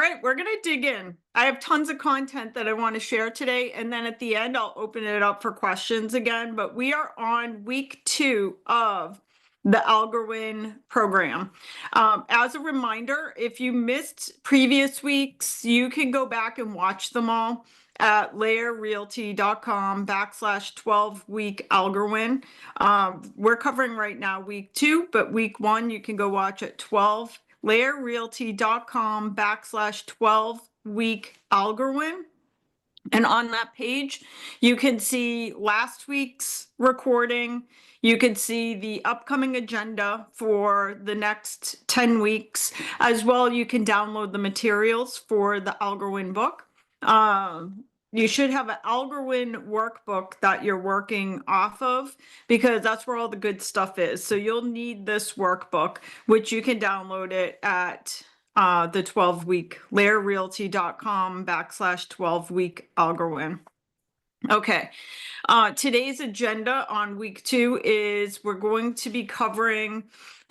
right, we're going to dig in. I have tons of content that I want to share today, and then at the end, I'll open it up for questions again. But we are on week 2 of the Algor-WIN program. As a reminder, if you missed previous weeks, you can go back and watch them all at laerrealty.com/12-week Algor-WIN. We're covering right now week 2, but week 1 you can go watch at 12. laerrealty.com/12-week Algor-WIN. And on that page, you can see last week's recording. You can see the upcoming agenda for the next 10 weeks. As well, you can download the materials for the Algor-WIN book. You should have an Algor-WIN workbook that you're working off of, because that's where all the good stuff is. So you'll need this workbook, which you can download it at the 12-week laerrealty.com/12-week Algor-WIN. Okay, today's agenda on week 2 is we're going to be covering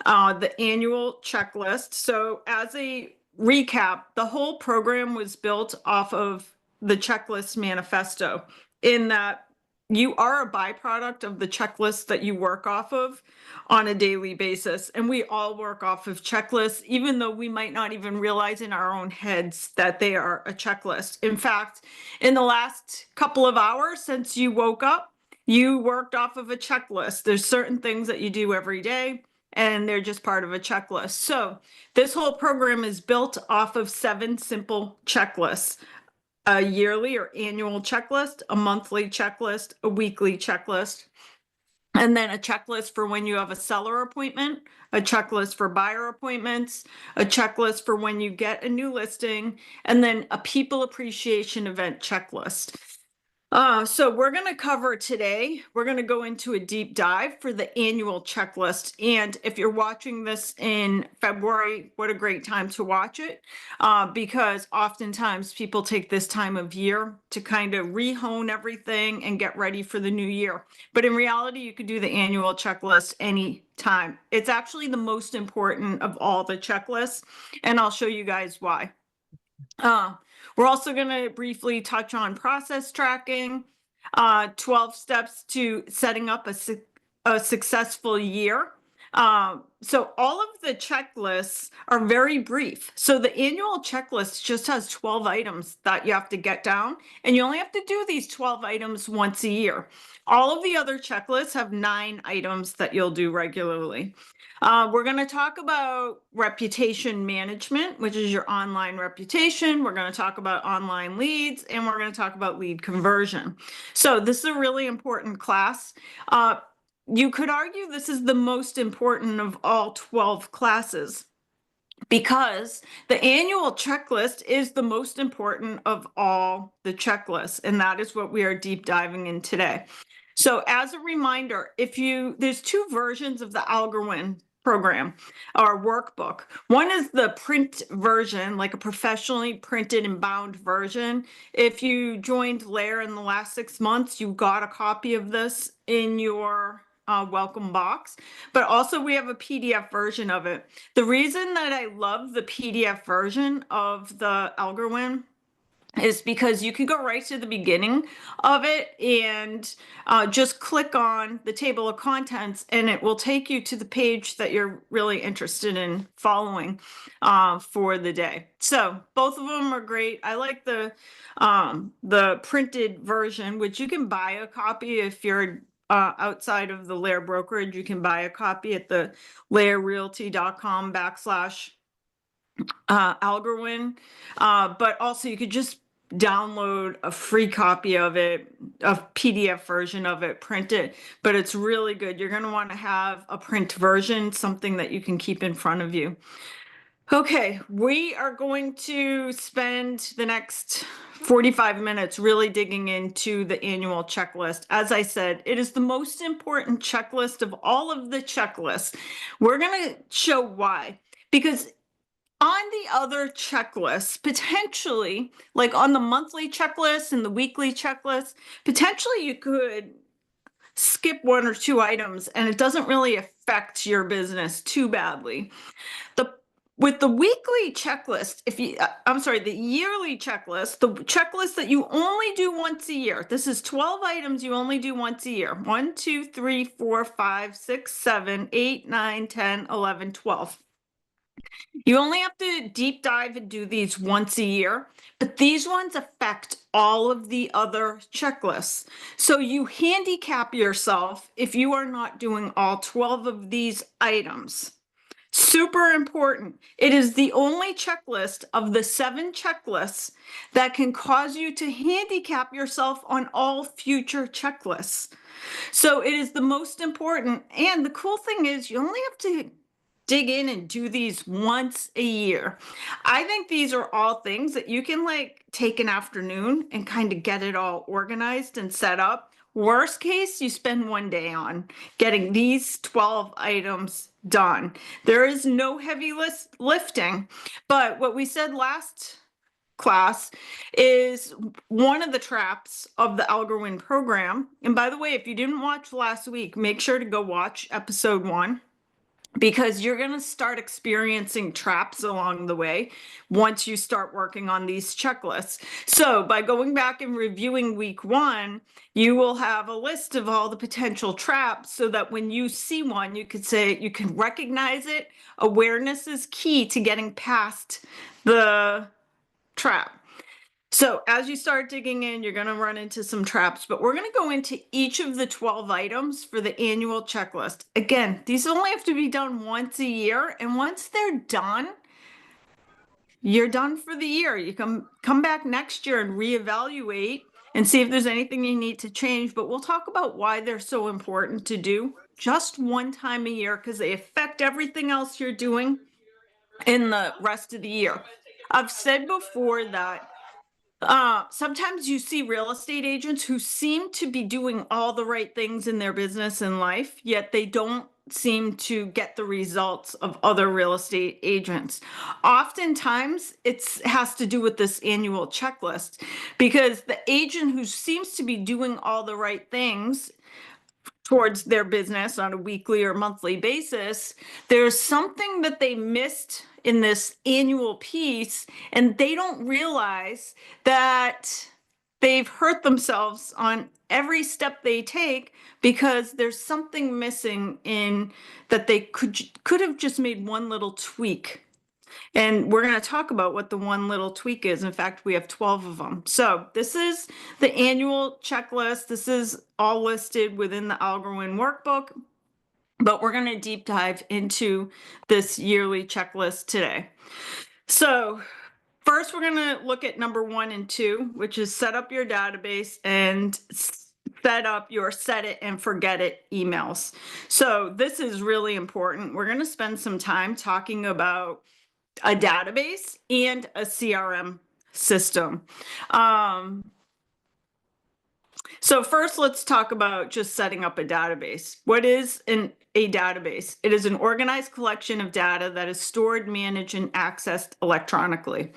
the annual checklist. So as a recap, the whole program was built off of the checklist manifesto, in that you are a byproduct of the checklist that you work off of on a daily basis. And we all work off of checklists, even though we might not even realize in our own heads that they are a checklist. In fact, in the last couple of hours since you woke up, you worked off of a checklist. There's certain things that you do every day, and they're just part of a checklist. So this whole program is built off of 7 simple checklists: a yearly or annual checklist, a monthly checklist, a weekly checklist, and then a checklist for when you have a seller appointment, a checklist for buyer appointments, a checklist for when you get a new listing, and then a people appreciation event checklist. So we're going to cover today, we're going to go into a deep dive for the annual checklist. And if you're watching this in February, what a great time to watch it, because oftentimes people take this time of year to kind of rehone everything and get ready for the new year. But in reality, you could do the annual checklist any time. It's actually the most important of all the checklists, and I'll show you guys why. We're also going to briefly touch on process tracking, 12 steps to setting up a successful year. So all of the checklists are very brief. So the annual checklist just has 12 items that you have to get down, and you only have to do these 12 items once a year. All of the other checklists have 9 items that you'll do regularly. We're going to talk about reputation management, which is your online reputation. We're going to talk about online leads, and we're going to talk about lead conversion. So this is a really important class. You could argue this is the most important of all 12 classes, because the annual checklist is the most important of all the checklists, and that is what we are deep diving in today. So as a reminder, there's 2 versions of the Algor-WIN program or workbook. One is the print version, like a professionally printed and bound version. If you joined LAER in the last 6 months, you got a copy of this in your welcome box. But also we have a PDF version of it. The reason that I love the PDF version of the Algor-WIN is because you can go right to the beginning of it and just click on the table of contents, and it will take you to the page that you're really interested in following for the day. So both of them are great. I like the printed version, which you can buy a copy if you're outside of the LAER brokerage. You can buy a copy at the laerrealty.com/Algor-WIN. But also you could just download a free copy of it, a PDF version of it, print it, but it's really good. You're going to want to have a print version, something that you can keep in front of you. Okay, we are going to spend the next 45 minutes really digging into the annual checklist. As I said, it is the most important checklist of all of the checklists. We're going to show why, because on the other checklists, potentially, like on the monthly checklist and the weekly checklist, potentially you could skip 1 or 2 items and it doesn't really affect your business too badly. The With the weekly checklist, I'm sorry, the yearly checklist, the checklist that you only do once a year. This is 12 items you only do once a year. 1, 2, 3, 4, 5, 6, 7, 8, 9, 10, 11, 12. You only have to deep dive and do these once a year, but these ones affect all of the other checklists. So you handicap yourself if you are not doing all 12 of these items. Super important. It is the only checklist of the 7 checklists that can cause you to handicap yourself on all future checklists. So it is the most important. And the cool thing is you only have to dig in and do these once a year. I think these are all things that you can like take an afternoon and kind of get it all organized and set up. Worst case, you spend one day on getting these 12 items done. There is no heavy lifting, but what we said last class is one of the traps of the Algor-WIN program. And by the way, if you didn't watch last week, make sure to go watch episode 1, because you're going to start experiencing traps along the way once you start working on these checklists. So by going back and reviewing week 1, you will have a list of all the potential traps so that when you see one, you could say, you can recognize it. Awareness is key to getting past the trap. So as you start digging in, you're going to run into some traps, but we're going to go into each of the 12 items for the annual checklist. Again, these only have to be done once a year, and once they're done, you're done for the year. You come back next year and reevaluate and see if there's anything you need to change, but we'll talk about why they're so important to do just one time a year, because they affect everything else you're doing in the rest of the year. I've said before that sometimes you see real estate agents who seem to be doing all the right things in their business and life, yet they don't seem to get the results of other real estate agents. Oftentimes, it has to do with this annual checklist, because the agent who seems to be doing all the right things towards their business on a weekly or monthly basis, there's something that they missed in this annual piece, and they don't realize that they've hurt themselves on every step they take because there's something missing in that they could have just made one little tweak. And we're going to talk about what the one little tweak is. In fact, we have 12 of them. So this is the annual checklist. This is all listed within the Algor-WIN workbook, but we're going to deep dive into this yearly checklist today. So first, we're going to look at number 1 and 2, which is set up your database and set up your set it and forget it emails. So this is really important. We're going to spend some time talking about a database and a CRM system. So first, let's talk about just setting up a database. What is a database? It is an organized collection of data that is stored, managed, and accessed electronically.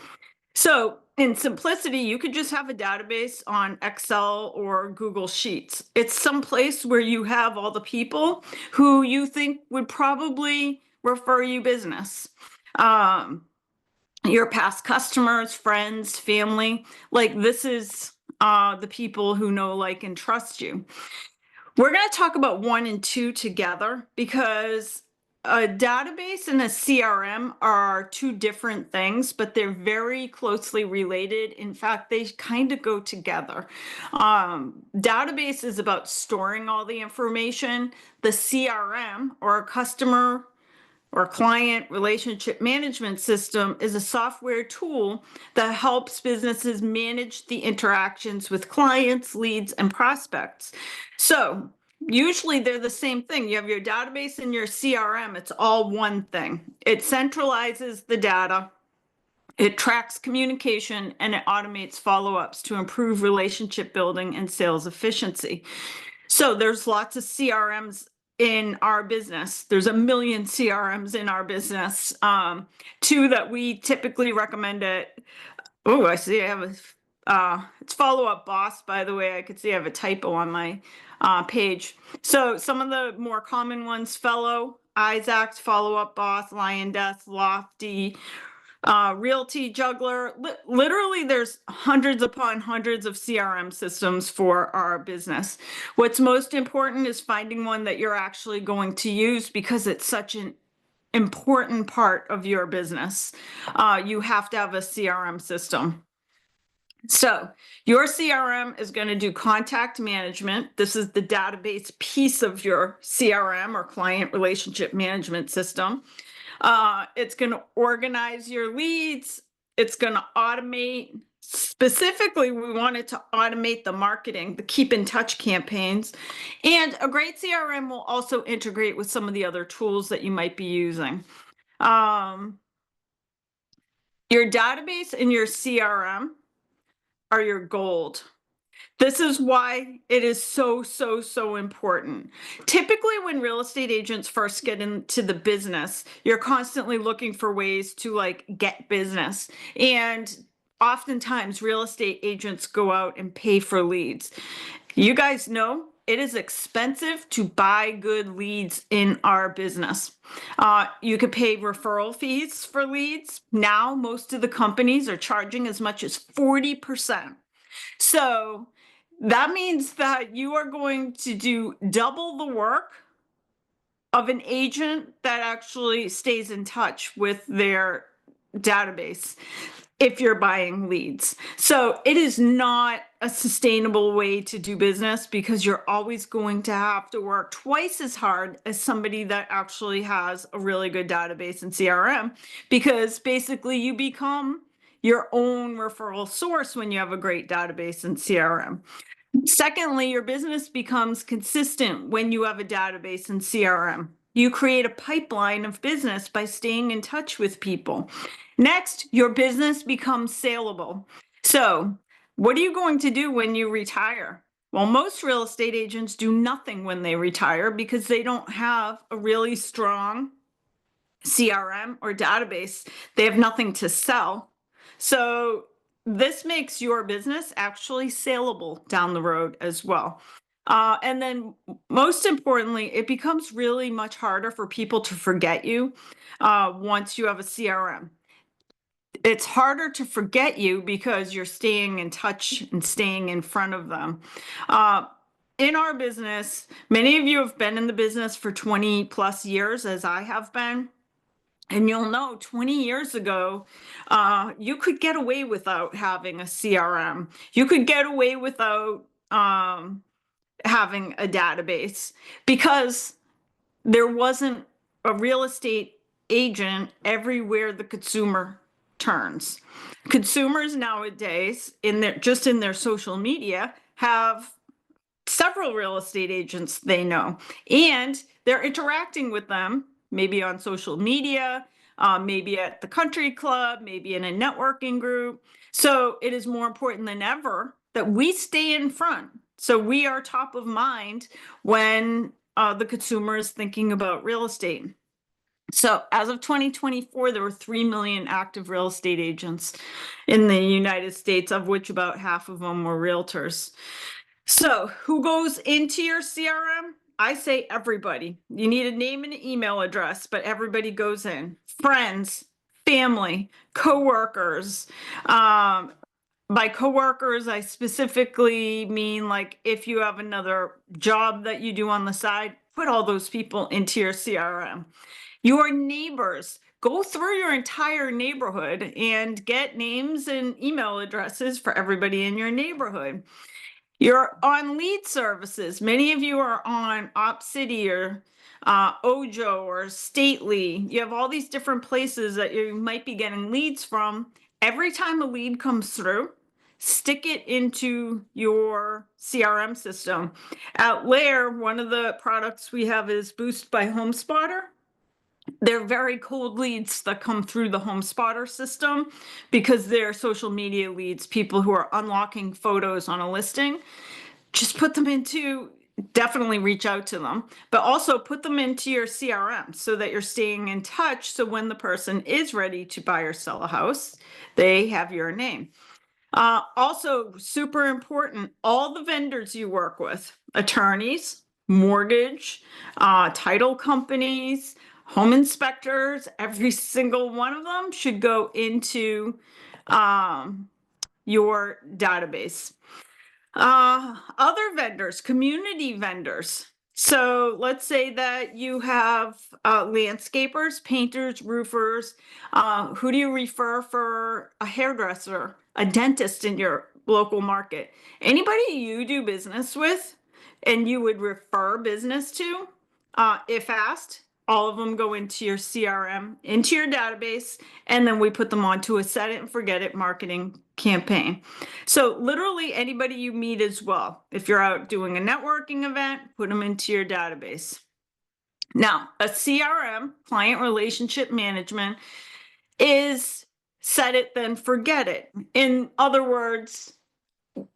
So in simplicity, you could just have a database on Excel or Google Sheets. It's someplace where you have all the people who you think would probably refer you business. Your past customers, friends, family, like this is the people who know, like, and trust you. We're going to talk about 1 and 2 together because a database and a CRM are 2 different things, but they're very closely related. In fact, they kind of go together. Database is about storing all the information. The CRM, or customer or client relationship management system, is a software tool that helps businesses manage the interactions with clients, leads, and prospects. So usually they're the same thing. You have your database and your CRM. It's all one thing. It centralizes the data, it tracks communication, and it automates follow-ups to improve relationship building and sales efficiency. So there's lots of CRMs in our business. There's a million CRMs in our business. 2 that we typically recommend it. Oh, I see I have it's Follow Up Boss, by the way. I could see I have a typo on my page. So some of the more common ones: Fellow, Isaac, Follow Up Boss, Lion Desk, Lofty, Realty, Juggler. Literally, there's hundreds upon hundreds of CRM systems for our business. What's most important is finding one that you're actually going to use because it's such an important part of your business. You have to have a CRM system. So your CRM is going to do contact management. This is the database piece of your CRM or client relationship management system. It's going to organize your leads. It's going to automate. Specifically, we wanted to automate the marketing, the keep in touch campaigns. And a great CRM will also integrate with some of the other tools that you might be using. Your database and your CRM are your gold. This is why it is so, so, so important. Typically, when real estate agents first get into the business, you're constantly looking for ways to like get business. And oftentimes real estate agents go out and pay for leads. You guys know it is expensive to buy good leads in our business. You could pay referral fees for leads. Now, most of the companies are charging as much as 40%. So that means that you are going to do double the work of an agent that actually stays in touch with their database if you're buying leads. So it is not a sustainable way to do business because you're always going to have to work twice as hard as somebody that actually has a really good database in CRM, because basically you become your own referral source when you have a great database in CRM. Secondly, your business becomes consistent when you have a database in CRM. You create a pipeline of business by staying in touch with people. Next, your business becomes saleable. So, what are you going to do when you retire? Well, most real estate agents do nothing when they retire because they don't have a really strong CRM or database. They have nothing to sell. So, this makes your business actually saleable down the road as well. And then most importantly, it becomes really much harder for people to forget you once you have a CRM. It's harder to forget you because you're staying in touch and staying in front of them. In our business, many of you have been in the business for 20 plus years, as I have been. And you'll know 20 years ago, you could get away without having a CRM. You could get away without having a database because there wasn't a real estate agent everywhere the consumer turns. Consumers nowadays, in their social media, have several real estate agents they know, and they're interacting with them maybe on social media, maybe at the country club, maybe in a networking group. So it is more important than ever that we stay in front. So we are top of mind when the consumer is thinking about real estate. So as of 2024, there were 3 million active real estate agents in the United States, of which about half of them were realtors. So who goes into your CRM? I say everybody. You need a name and an email address, but everybody goes in. Friends, family, coworkers. By coworkers, I specifically mean like if you have another job that you do on the side, put all those people into your CRM. Your neighbors, go through your entire neighborhood and get names and email addresses for everybody in your neighborhood. You're on lead services. Many of you are on OpCity or Ojo or Stately. You have all these different places that you might be getting leads from. Every time a lead comes through, stick it into your CRM system. At LAER, one of the products we have is Boost by HomeSpotter. They're very cold leads that come through the HomeSpotter system because they're social media leads, people who are unlocking photos on a listing. Just put them into, definitely reach out to them, but also put them into your CRM so that you're staying in touch. So when the person is ready to buy or sell a house, they have your name. Also super important, all the vendors you work with, attorneys, mortgage, title companies, home inspectors. Every single one of them should go into your database. Other vendors, community vendors. So let's say that you have landscapers, painters, roofers. Who do you refer for a hairdresser, a dentist in your local market? Anybody you do business with and you would refer business to, if asked, all of them go into your CRM, into your database, and then we put them onto a set it and forget it marketing campaign. So literally anybody you meet as well. If you're out doing a networking event, put them into your database. Now, a CRM, client relationship management, is set it then forget it. In other words,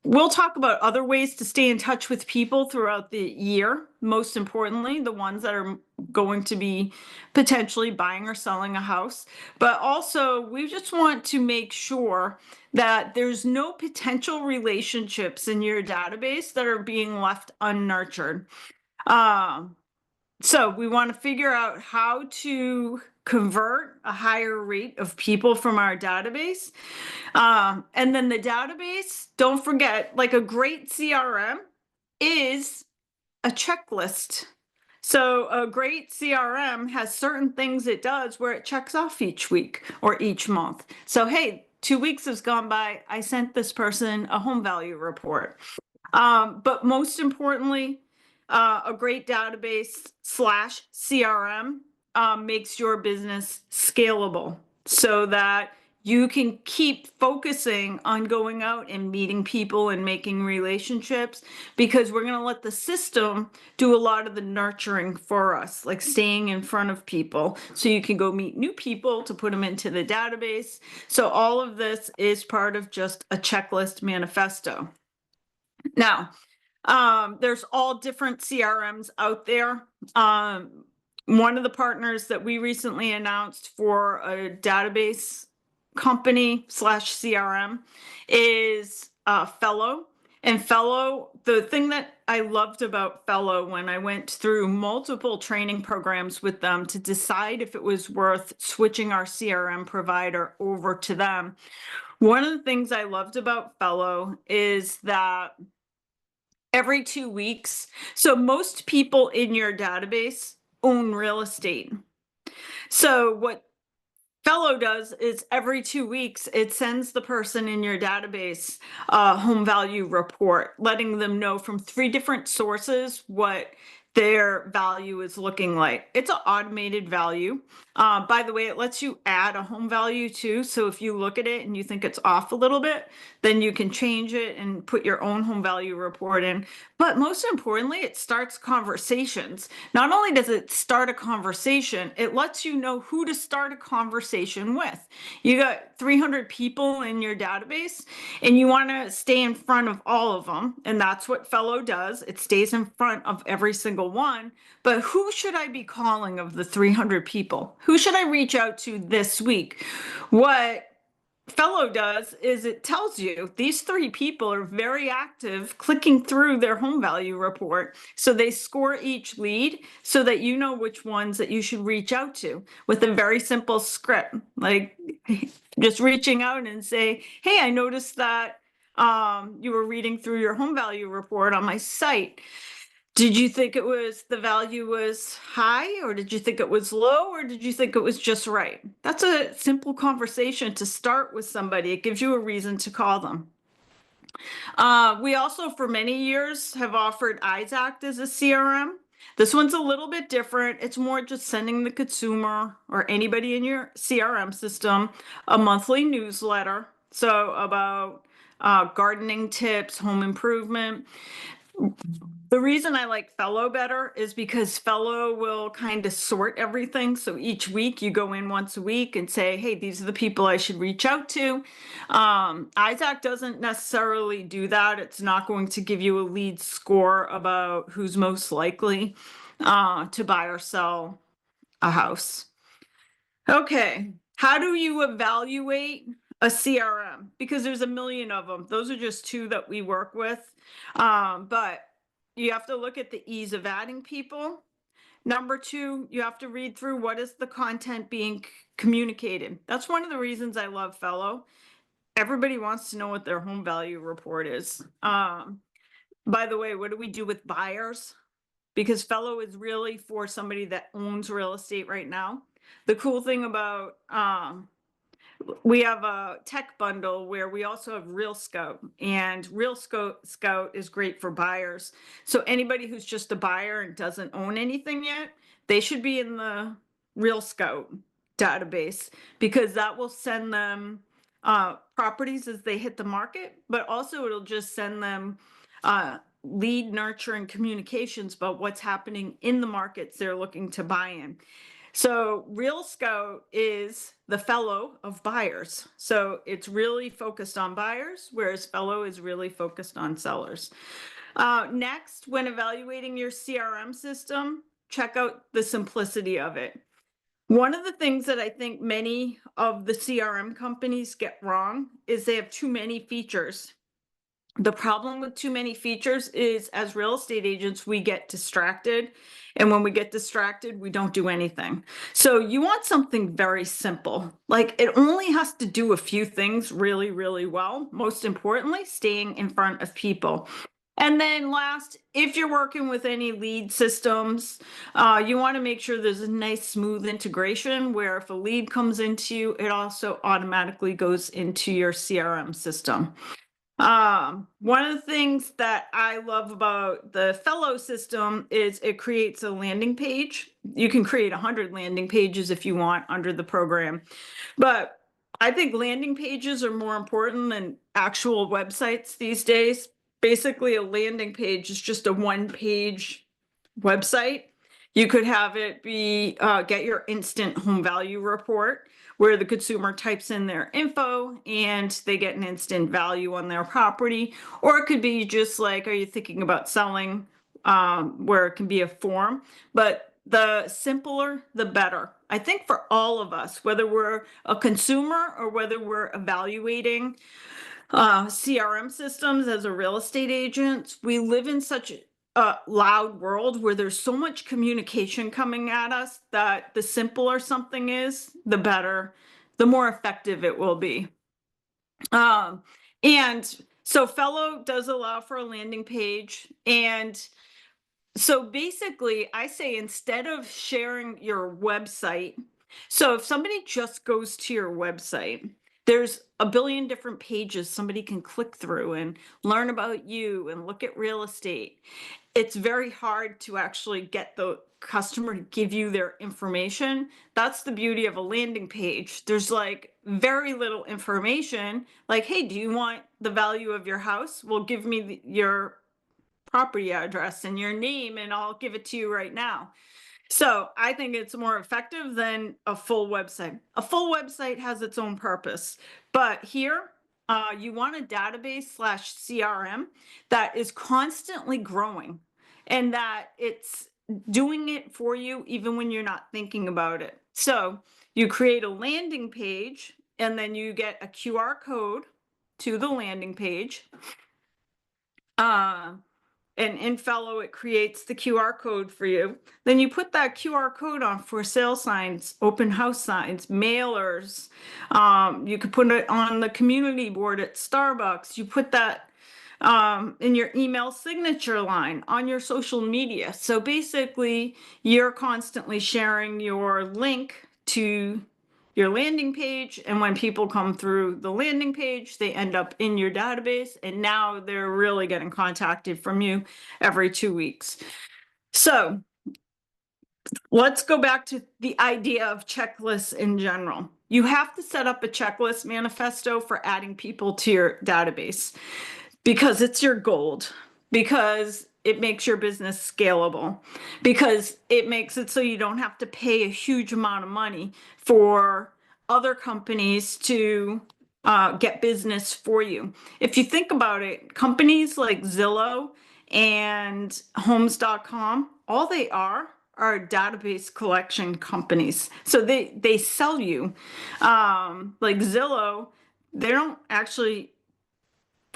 we'll talk about other ways to stay in touch with people throughout the year. Most importantly, the ones that are going to be potentially buying or selling a house. But also, we just want to make sure that there's no potential relationships in your database that are being left unnurtured. So we want to figure out how to convert a higher rate of people from our database. And then the database, don't forget, like a great CRM is a checklist. So a great CRM has certain things it does where it checks off each week or each month. So, hey, 2 weeks has gone by. I sent this person a home value report. But most importantly, a great database slash CRM makes your business scalable so that you can keep focusing on going out and meeting people and making relationships, because we're going to let the system do a lot of the nurturing for us, like staying in front of people so you can go meet new people to put them into the database. So all of this is part of just a checklist manifesto. Now, there's all different CRMs out there. One of the partners that we recently announced for a database company slash CRM is Fellow. And Fellow, the thing that I loved about Fellow when I went through multiple training programs with them to decide if it was worth switching our CRM provider over to them, one of the things I loved about Fellow is that every 2 weeks. So most people in your database own real estate. So what Fellow does is every 2 weeks, it sends the person in your database a home value report, letting them know from 3 different sources what their value is looking like. It's an automated value. By the way, it lets you add a home value too. So if you look at it and you think it's off a little bit, then you can change it and put your own home value report in. But most importantly, it starts conversations. Not only does it start a conversation, it lets you know who to start a conversation with. You got 300 people in your database and you want to stay in front of all of them. And that's what Fellow does. It stays in front of every single one. But who should I be calling of the 300 people? Who should I reach out to this week? What Fellow does is it tells you these 3 people are very active clicking through their home value report. So they score each lead so that you know which ones that you should reach out to with a very simple script, like just reaching out and say, hey, I noticed that you were reading through your home value report on my site. Did you think it was the value was high, or did you think it was low, or did you think it was just right? That's a simple conversation to start with somebody. It gives you a reason to call them. We also, for many years, have offered Isact as a CRM. This one's a little bit different. It's more just sending the consumer or anybody in your CRM system a monthly newsletter. So about gardening tips, home improvement. The reason I like Fellow better is because Fellow will kind of sort everything. So each week you go in once a week and say, hey, these are the people I should reach out to. Isaac doesn't necessarily do that. It's not going to give you a lead score about who's most likely to buy or sell a house. Okay, how do you evaluate a CRM? Because there's a million of them. Those are just 2 that we work with. But you have to look at the ease of adding people. Number two, you have to read through what is the content being communicated. That's one of the reasons I love Fellow. Everybody wants to know what their home value report is. By the way, what do we do with buyers? Because Fellow is really for somebody that owns real estate right now. The cool thing about we have a tech bundle where we also have Real Scout, and Real Scout is great for buyers. So anybody who's just a buyer and doesn't own anything yet, they should be in the Real Scout database, because that will send them properties as they hit the market, but also it'll just send them lead nurturing communications about what's happening in the markets they're looking to buy in. So Real Scout is the Fellow of buyers. So it's really focused on buyers, whereas Fellow is really focused on sellers. Next, when evaluating your CRM system, check out the simplicity of it. One of the things that I think many of the CRM companies get wrong is they have too many features. The problem with too many features is, as real estate agents, we get distracted. And when we get distracted, we don't do anything. So you want something very simple. Like, it only has to do a few things really, really well. Most importantly, staying in front of people. And then last, if you're working with any lead systems, you want to make sure there's a nice smooth integration where if a lead comes into you, it also automatically goes into your CRM system. One of the things that I love about the Fellow system is it creates a landing page. You can create 100 landing pages if you want under the program, but I think landing pages are more important than actual websites these days. Basically, a landing page is just a one-page website. You could have it be get your instant home value report, where the consumer types in their info and they get an instant value on their property. Or it could be just like, are you thinking about selling, where it can be a form. But the simpler, the better. I think for all of us, whether we're a consumer or whether we're evaluating CRM systems as a real estate agent, we live in such a loud world where there's so much communication coming at us that the simpler something is, the better, the more effective it will be. And so Fellow does allow for a landing page. And so basically, I say instead of sharing your website, so if somebody just goes to your website, there's a billion different pages somebody can click through and learn about you and look at real estate. It's very hard to actually get the customer to give you their information. That's the beauty of a landing page. There's like very little information. Like, hey, do you want the value of your house? Well, give me your property address and your name, and I'll give it to you right now. So I think it's more effective than a full website. A full website has its own purpose, but here you want a database slash CRM that is constantly growing and that it's doing it for you even when you're not thinking about it. So you create a landing page and then you get a QR code to the landing page. And in Fellow, it creates the QR code for you. Then you put that QR code on for sale signs, open house signs, mailers. You could put it on the community board at Starbucks. You put that in your email signature line, on your social media. So basically, you're constantly sharing your link to your landing page, and when people come through the landing page, they end up in your database, and now they're really getting contacted from you every 2 weeks. So let's go back to the idea of checklists in general. You have to set up a checklist manifesto for adding people to your database because it's your gold, because it makes your business scalable, because it makes it so you don't have to pay a huge amount of money for other companies to get business for you. If you think about it, companies like Zillow and Homes.com, all they are database collection companies. So they sell you. Like Zillow, they don't actually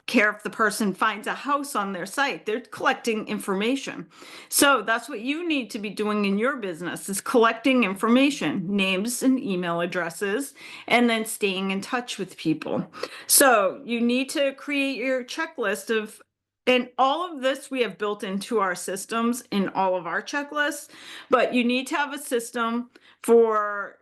care if the person finds a house on their site. They're collecting information. So that's what you need to be doing in your business, is collecting information, names and email addresses, and then staying in touch with people. So you need to create your checklist of, and all of this we have built into our systems in all of our checklists, but you need to have a system for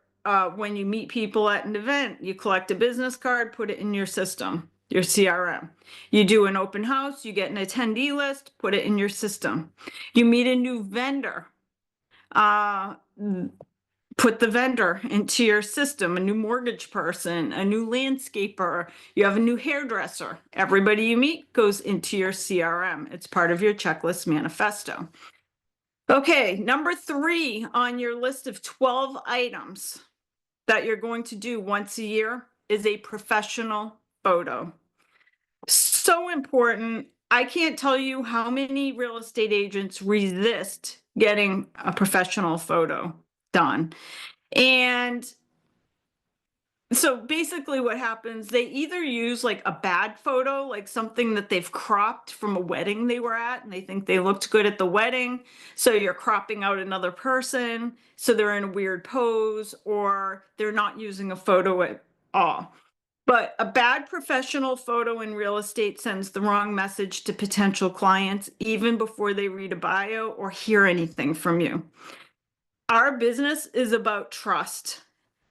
when you meet people at an event. You collect a business card, put it in your system, your CRM. You do an open house, you get an attendee list, put it in your system. You meet a new vendor, put the vendor into your system, a new mortgage person, a new landscaper, you have a new hairdresser. Everybody you meet goes into your CRM. It's part of your checklist manifesto. Okay, number 3 on your list of 12 items that you're going to do once a year is a professional photo. So important. I can't tell you how many real estate agents resist getting a professional photo done. And so basically what happens, they either use like a bad photo, like something that they've cropped from a wedding they were at and they think they looked good at the wedding. So you're cropping out another person, so they're in a weird pose, or they're not using a photo at all. But a bad professional photo in real estate sends the wrong message to potential clients even before they read a bio or hear anything from you. Our business is about trust.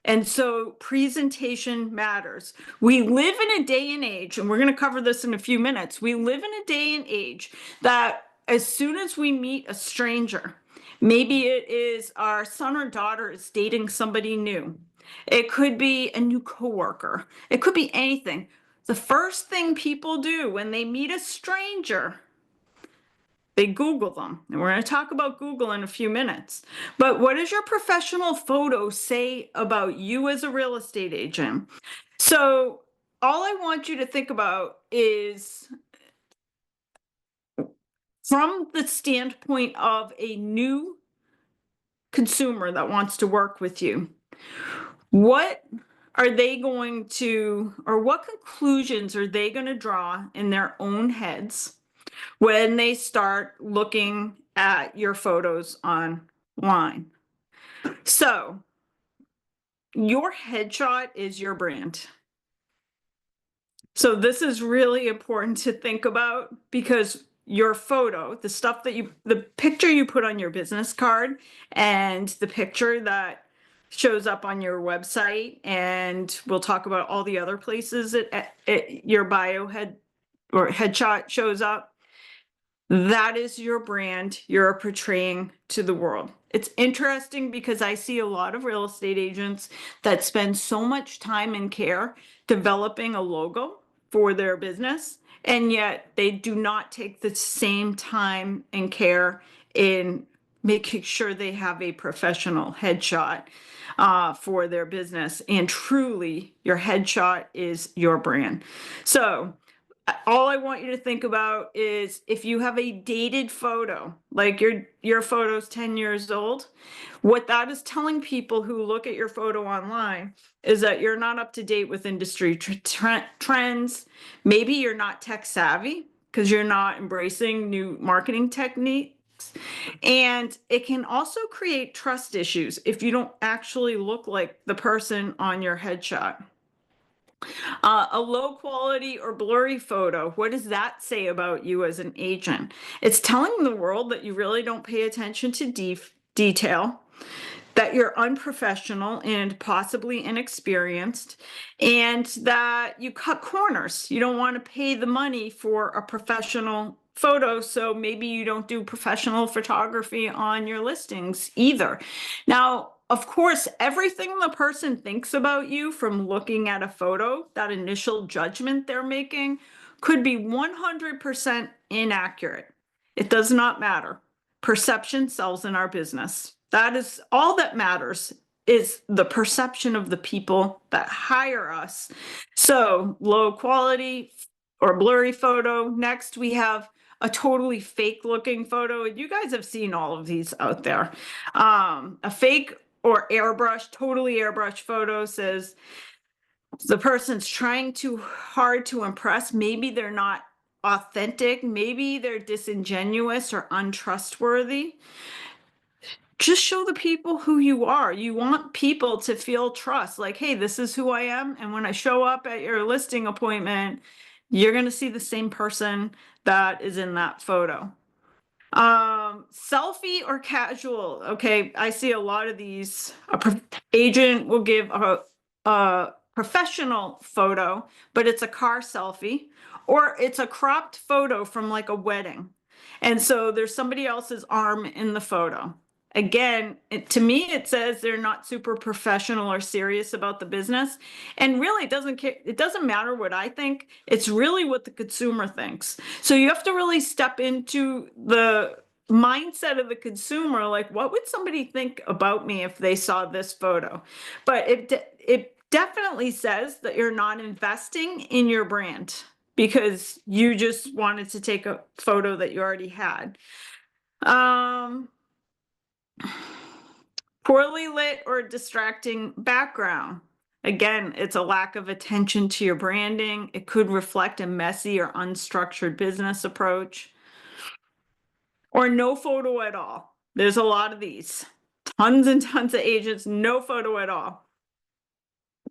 And so presentation matters. We live in a day and age, and we're going to cover this in a few minutes. We live in a day and age that as soon as we meet a stranger, maybe it is our son or daughter is dating somebody new. It could be a new coworker. It could be anything. The first thing people do when they meet a stranger, they Google them. And we're going to talk about Google in a few minutes. But what does your professional photo say about you as a real estate agent? So all I want you to think about is, from the standpoint of a new consumer that wants to work with you, what are they going to, or what conclusions are they going to draw in their own heads when they start looking at your photos online? So your headshot is your brand. So this is really important to think about, because your photo, the picture you put on your business card and the picture that shows up on your website, and we'll talk about all the other places that your bio headshot shows up, that is your brand you're portraying to the world. It's interesting because I see a lot of real estate agents that spend so much time and care developing a logo for their business, and yet they do not take the same time and care in making sure they have a professional headshot for their business. And truly, your headshot is your brand. So all I want you to think about is, if you have a dated photo, like your photo's 10 years old, what that is telling people who look at your photo online is that you're not up to date with industry trends. Maybe you're not tech savvy because you're not embracing new marketing techniques. And it can also create trust issues if you don't actually look like the person on your headshot. A low quality or blurry photo, what does that say about you as an agent? It's telling the world that you really don't pay attention to detail, that you're unprofessional and possibly inexperienced, and that you cut corners. You don't want to pay the money for a professional photo, so maybe you don't do professional photography on your listings either. Now, of course, everything the person thinks about you from looking at a photo, that initial judgment they're making, could be 100% inaccurate. It does not matter. Perception sells in our business. That is all that matters, is the perception of the people that hire us. So low quality or blurry photo. Next, we have a totally fake looking photo. And you guys have seen all of these out there. A fake or airbrush, totally airbrush photo says, the person's trying too hard to impress. Maybe they're not authentic. Maybe they're disingenuous or untrustworthy. Just show the people who you are. You want people to feel trust, like, hey, this is who I am. And when I show up at your listing appointment, you're going to see the same person that is in that photo. Selfie or casual. Okay, I see a lot of these. Agent will give a professional photo, but it's a car selfie, or it's a cropped photo from like a wedding. And so there's somebody else's arm in the photo. Again, to me, it says they're not super professional or serious about the business. And really, it doesn't matter what I think. It's really what the consumer thinks. So you have to really step into the mindset of the consumer. Like, what would somebody think about me if they saw this photo? But it definitely says that you're not investing in your brand because you just wanted to take a photo that you already had. Poorly lit or distracting background. Again, it's a lack of attention to your branding. It could reflect a messy or unstructured business approach. Or no photo at all. There's a lot of these. Tons and tons of agents, no photo at all.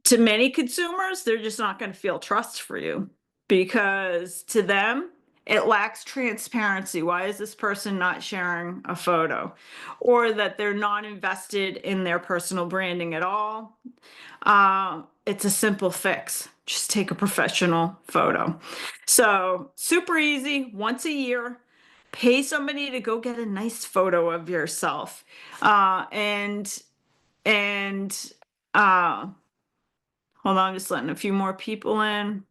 To many consumers, they're just not going to feel trust for you because to them, it lacks transparency. Why is this person not sharing a photo? Or that they're not invested in their personal branding at all. It's a simple fix. Just take a professional photo. So super easy, once a year, pay somebody to go get a nice photo of yourself. And hold on, I'm just letting a few more people in.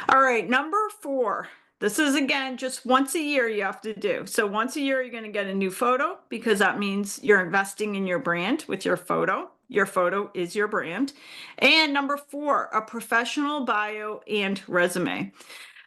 All right, number 4. This is, again, just once a year you have to do. So once a year, you're going to get a new photo because that means you're investing in your brand with your photo. Your photo is your brand. And number 4, a professional bio and resume.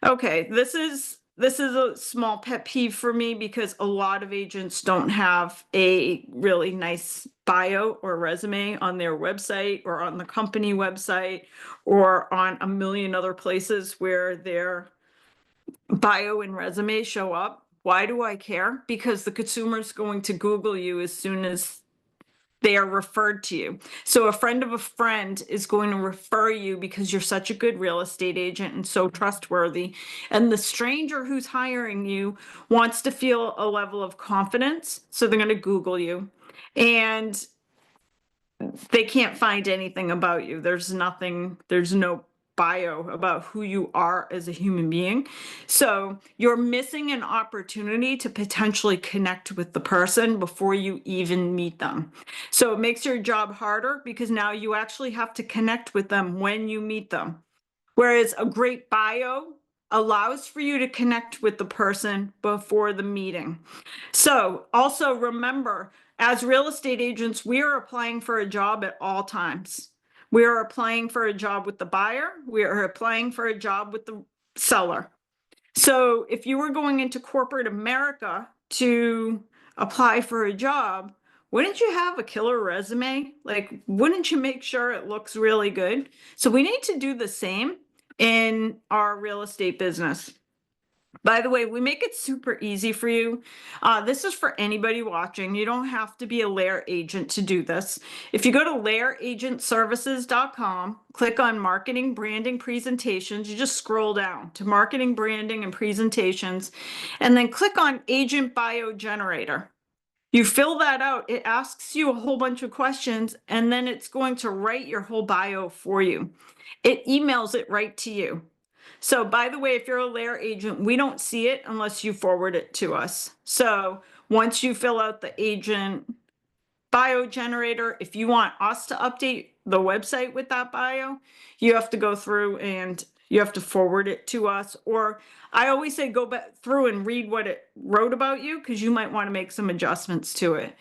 Okay, this is a small pet peeve for me because a lot of agents don't have a really nice bio or resume on their website or on the company website or on a million other places where their bio and resume show up. Why do I care? Because the consumer is going to Google you as soon as they are referred to you. So a friend of a friend is going to refer you because you're such a good real estate agent and so trustworthy. And the stranger who's hiring you wants to feel a level of confidence. So they're going to Google you. And they can't find anything about you. There's no bio about who you are as a human being. So you're missing an opportunity to potentially connect with the person before you even meet them. So it makes your job harder because now you actually have to connect with them when you meet them. Whereas a great bio allows for you to connect with the person before the meeting. So also remember, as real estate agents, we are applying for a job at all times. We are applying for a job with the buyer. We are applying for a job with the seller. So if you were going into corporate America to apply for a job, wouldn't you have a killer resume? Like, wouldn't you make sure it looks really good? So we need to do the same in our real estate business. By the way, we make it super easy for you. This is for anybody watching. You don't have to be a LAER agent to do this. If you go to laeragentservices.com, click on marketing, branding, presentations, you just scroll down to marketing, branding, and presentations, and then click on agent bio generator. You fill that out, it asks you a whole bunch of questions, and then it's going to write your whole bio for you. It emails it right to you. So by the way, if you're a LAER agent, we don't see it unless you forward it to us. So once you fill out the agent bio generator, if you want us to update the website with that bio, you have to go through and you have to forward it to us. Or I always say go back through and read what it wrote about you because you might want to make some adjustments to it.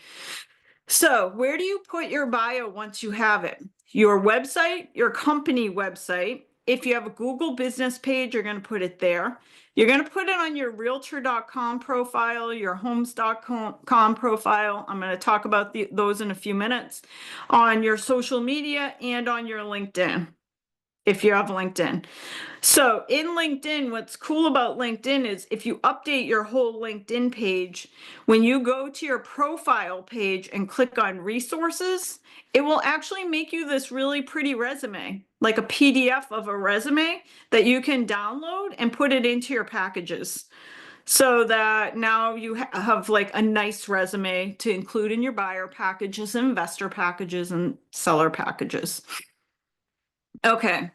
So where do you put your bio once you have it? Your website, your company website. If you have a Google business page, you're going to put it there. You're going to put it on your Realtor.com profile, your Homes.com profile. I'm going to talk about those in a few minutes. On your social media and on your LinkedIn. if you have LinkedIn. So in LinkedIn, what's cool about LinkedIn is if you update your whole LinkedIn page, when you go to your profile page and click on resources, it will actually make you this really pretty resume, like a PDF of a resume that you can download and put it into your packages. So that now you have like a nice resume to include in your buyer packages, investor packages, and seller packages. Okay.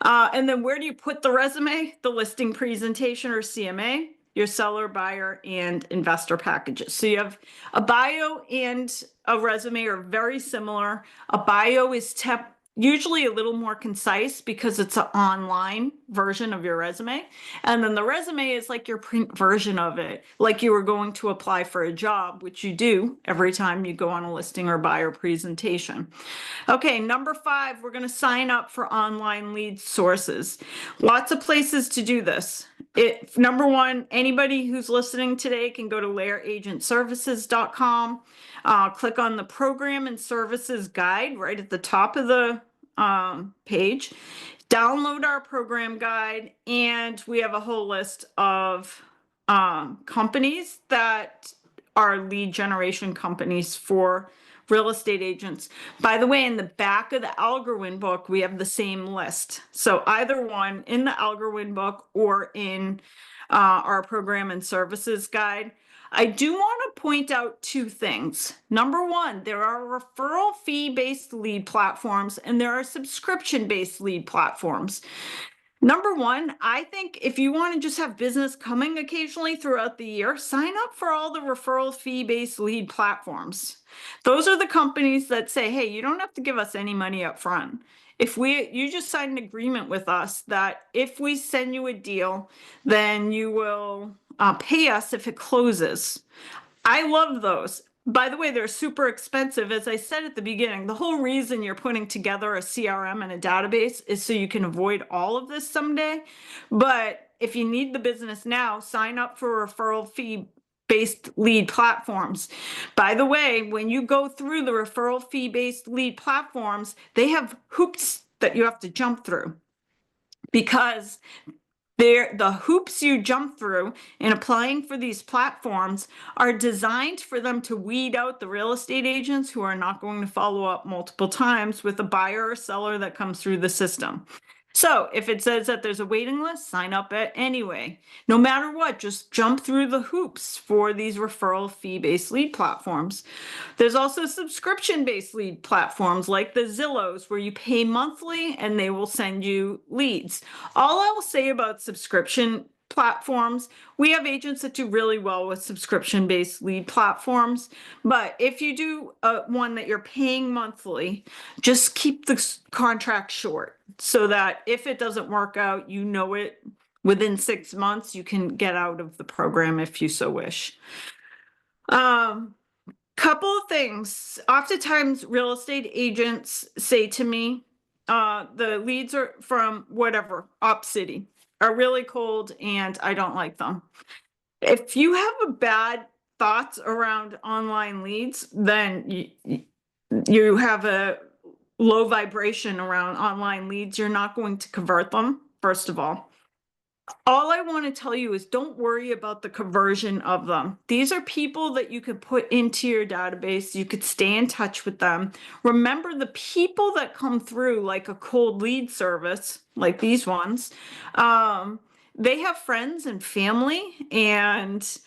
And then where do you put the resume? The listing presentation or CMA, your seller, buyer, and investor packages. So you have a bio and a resume are very similar. A bio is usually a little more concise because it's an online version of your resume. And then the resume is like your print version of it, like you were going to apply for a job, which you do every time you go on a listing or buyer presentation. Okay, number 5, we're going to sign up for online lead sources. Lots of places to do this. Number 1, anybody who's listening today can go to laeragentservices.com, click on the program and services guide right at the top of the page, download our program guide, and we have a whole list of companies that are lead generation companies for real estate agents. By the way, in the back of the Algor-WIN book, we have the same list. So either one in the Algor-WIN book or in our program and services guide. I do want to point out 2 things. Number 1, there are referral fee-based lead platforms and there are subscription-based lead platforms. Number 1, I think if you want to just have business coming occasionally throughout the year, sign up for all the referral fee-based lead platforms. Those are the companies that say, hey, you don't have to give us any money up front. You just sign an agreement with us that if we send you a deal, then you will pay us if it closes. I love those. By the way, they're super expensive. As I said at the beginning, the whole reason you're putting together a CRM and a database is so you can avoid all of this someday. But if you need the business now, sign up for referral fee-based lead platforms. By the way, when you go through the referral fee-based lead platforms, they have hoops that you have to jump through because the hoops you jump through in applying for these platforms are designed for them to weed out the real estate agents who are not going to follow up multiple times with a buyer or seller that comes through the system. So if it says that there's a waiting list, sign up it anyway. No matter what, just jump through the hoops for these referral fee-based lead platforms. There's also subscription-based lead platforms like the Zillows where you pay monthly and they will send you leads. All I will say about subscription platforms, we have agents that do really well with subscription-based lead platforms, but if you do one that you're paying monthly, just keep the contract short so that if it doesn't work out, you know it within 6 months, you can get out of the program if you so wish. Couple of things. Oftentimes, real estate agents say to me, the leads are from whatever, Op City, are really cold and I don't like them. If you have a bad thoughts around online leads, then you have a low vibration around online leads. You're not going to convert them, first of all. All I want to tell you is don't worry about the conversion of them. These are people that you could put into your database. You could stay in touch with them. Remember, the people that come through like a cold lead service, like these ones, they have friends and family and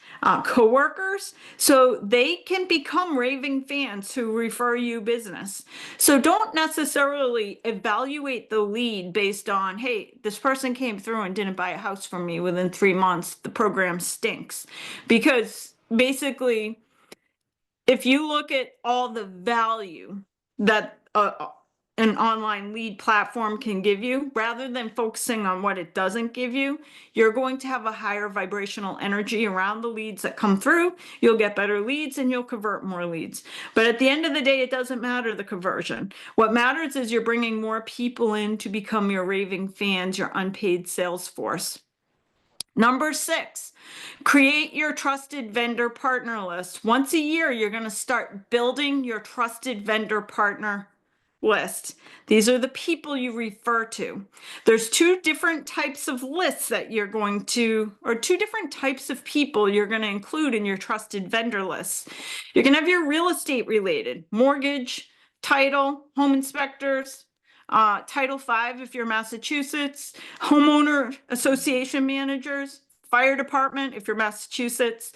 coworkers, so they can become raving fans who refer you business. So don't necessarily evaluate the lead based on, hey, this person came through and didn't buy a house from me within 3 months, the program stinks. Because basically, if you look at all the value that an online lead platform can give you, rather than focusing on what it doesn't give you, you're going to have a higher vibrational energy around the leads that come through. You'll get better leads and you'll convert more leads. But at the end of the day, it doesn't matter the conversion. What matters is you're bringing more people in to become your raving fans, your unpaid sales force. Number 6, create your trusted vendor partner list. Once a year, you're going to start building your trusted vendor partner list. These are the people you refer to. There's two different types of lists that you're going to, or two different types of people you're going to include in your trusted vendor lists. You're going to have your real estate related, mortgage, title, home inspectors, Title V if you're Massachusetts, homeowner association managers, fire department if you're Massachusetts,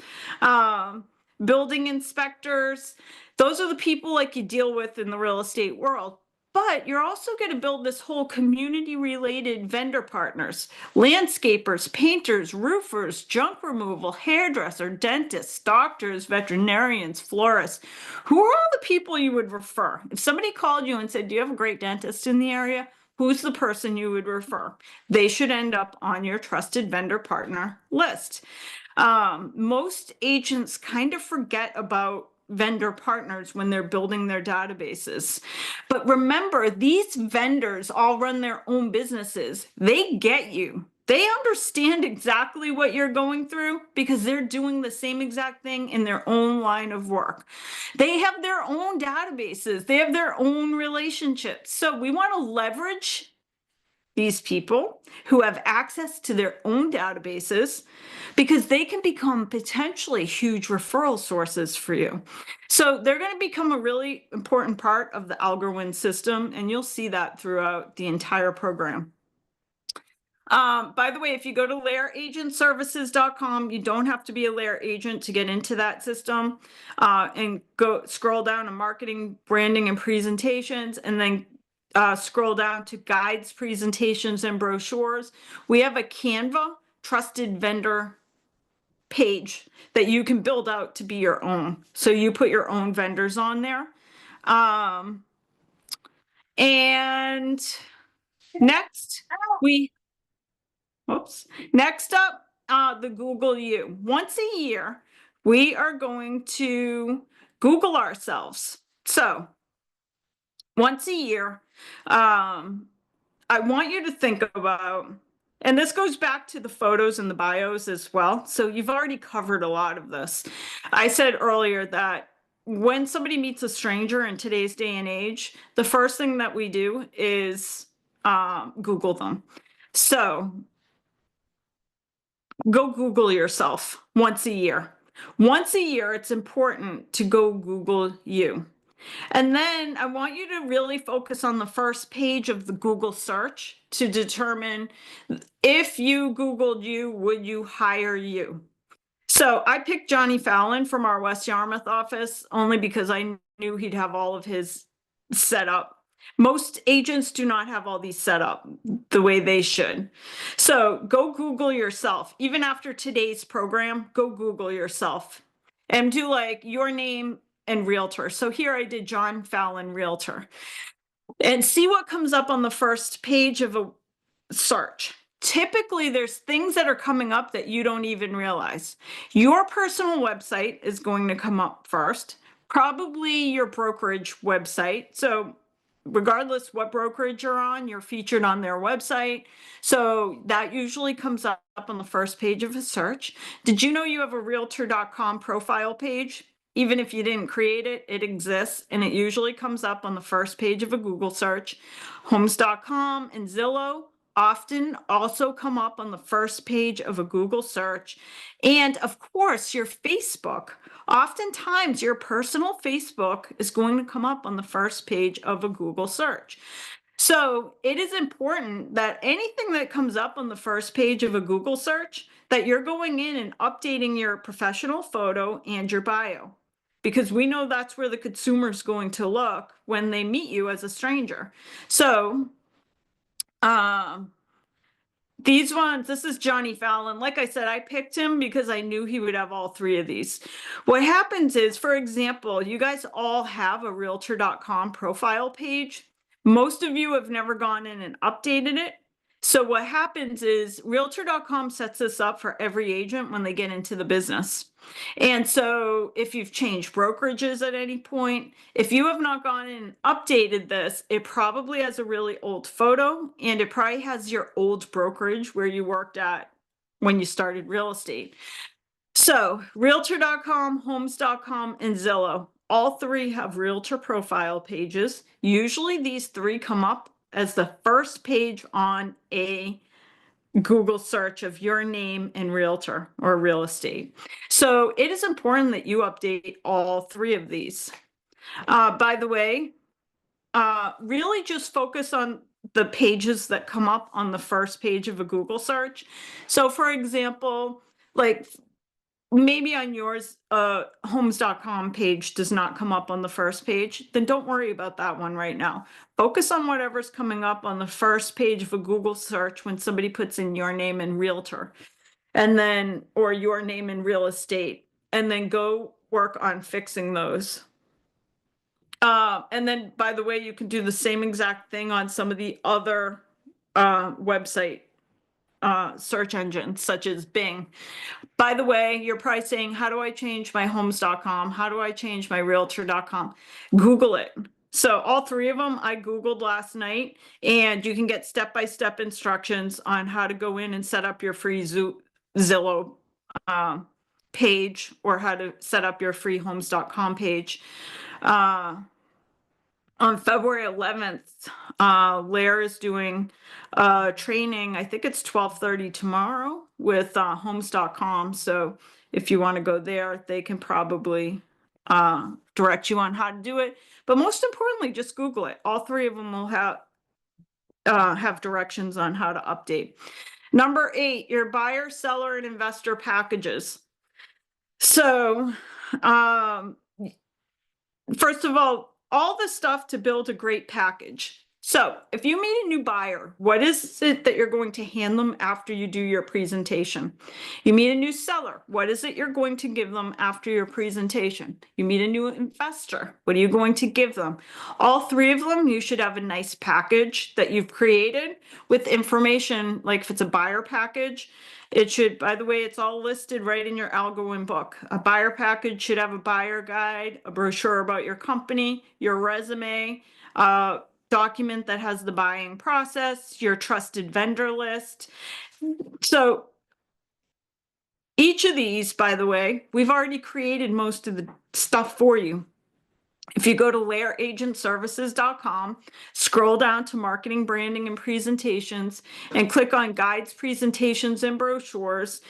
building inspectors. Those are the people like you deal with in the real estate world. But you're also going to build this whole community related vendor partners, landscapers, painters, roofers, junk removal, hairdresser, dentists, doctors, veterinarians, florists. Who are all the people you would refer? If somebody called you and said, do you have a great dentist in the area? Who's the person you would refer? They should end up on your trusted vendor partner list. Most agents kind of forget about vendor partners when they're building their databases. But remember, these vendors all run their own businesses. They get you. They understand exactly what you're going through because they're doing the same exact thing in their own line of work. They have their own databases. They have their own relationships. So we want to leverage these people who have access to their own databases because they can become potentially huge referral sources for you. So they're going to become a really important part of the Algor-WIN system, and you'll see that throughout the entire program. By the way, if you go to LAERagentservices.com, you don't have to be a LAER agent to get into that system, and go scroll down to marketing, branding, and presentations, and then scroll down to guides, presentations, and brochures. We have a Canva trusted vendor page that you can build out to be your own. So you put your own vendors on there. And next next up, the Google You. Once a year, we are going to Google ourselves. So once a year, I want you to think about, and this goes back to the photos and the bios as well. So you've already covered a lot of this. I said earlier that when somebody meets a stranger in today's day and age, the first thing that we do is Google them. So go Google yourself once a year. Once a year, it's important to go Google you. And then I want you to really focus on the first page of the Google search to determine if you Googled you, would you hire you? So I picked Johnny Fallon from our West Yarmouth office only because I knew he'd have all of his set up. Most agents do not have all these set up the way they should. So go Google yourself. Even after today's program, go Google yourself and do like your name and Realtor. So here I did John Fallon Realtor and see what comes up on the first page of a search. Typically, there's things that are coming up that you don't even realize. Your personal website is going to come up first, probably your brokerage website. So regardless what brokerage you're on, you're featured on their website. So that usually comes up on the first page of a search. Did you know you have a Realtor.com profile page? Even if you didn't create it, it exists, and it usually comes up on the first page of a Google search. Homes.com and Zillow often also come up on the first page of a Google search. And of course, your Facebook. Oftentimes, your personal Facebook is going to come up on the first page of a Google search. So it is important that anything that comes up on the first page of a Google search, that you're going in and updating your professional photo and your bio, because we know that's where the consumer is going to look when they meet you as a stranger. So these ones, this is Johnny Fallon. Like I said, I picked him because I knew he would have all three of these. What happens is, for example, you guys all have a Realtor.com profile page. Most of you have never gone in and updated it. So what happens is Realtor.com sets this up for every agent when they get into the business. And so if you've changed brokerages at any point, if you have not gone in and updated this, it probably has a really old photo, and it probably has your old brokerage where you worked at when you started real estate. So Realtor.com, Homes.com, and Zillow all three have Realtor profile pages. Usually these three come up as the first page on a Google search of your name and Realtor or real estate. So it is important that you update all three of these. By the way, really just focus on the pages that come up on the first page of a Google search. So for example, like maybe on yours, homes.com page does not come up on the first page, then don't worry about that one right now. Focus on whatever's coming up on the first page of a Google search when somebody puts in your name and Realtor, and then, or your name in real estate, and then go work on fixing those. And then, by the way, you can do the same exact thing on some of the other website search engines, such as Bing. By the way, you're probably saying, how do I change my homes.com? How do I change my realtor.com? Google it. So all three of them I Googled last night, and you can get step-by-step instructions on how to go in and set up your free Zillow page, or how to set up your free homes.com page. On February 11th, LAER is doing training. I think it's 12:30 tomorrow with homes.com. So if you want to go there, they can probably direct you on how to do it. But most importantly, just Google it. All three of them will have directions on how to update. Number 8, your buyer, seller, and investor packages. So first of all the stuff to build a great package. So if you meet a new buyer, what is it that you're going to hand them after you do your presentation? You meet a new seller, what is it you're going to give them after your presentation? You meet a new investor, what are you going to give them? All three of them, you should have a nice package that you've created with information. Like if it's a buyer package, it should, by the way, it's all listed right in your Algor-WIN book. A buyer package should have a buyer guide, a brochure about your company, your resume, document that has the buying process, your trusted vendor list. So each of these, by the way, we've already created most of the stuff for you. If you go to LAERagentservices.com, scroll down to marketing, branding, and presentations, and click on guides, presentations, and brochures,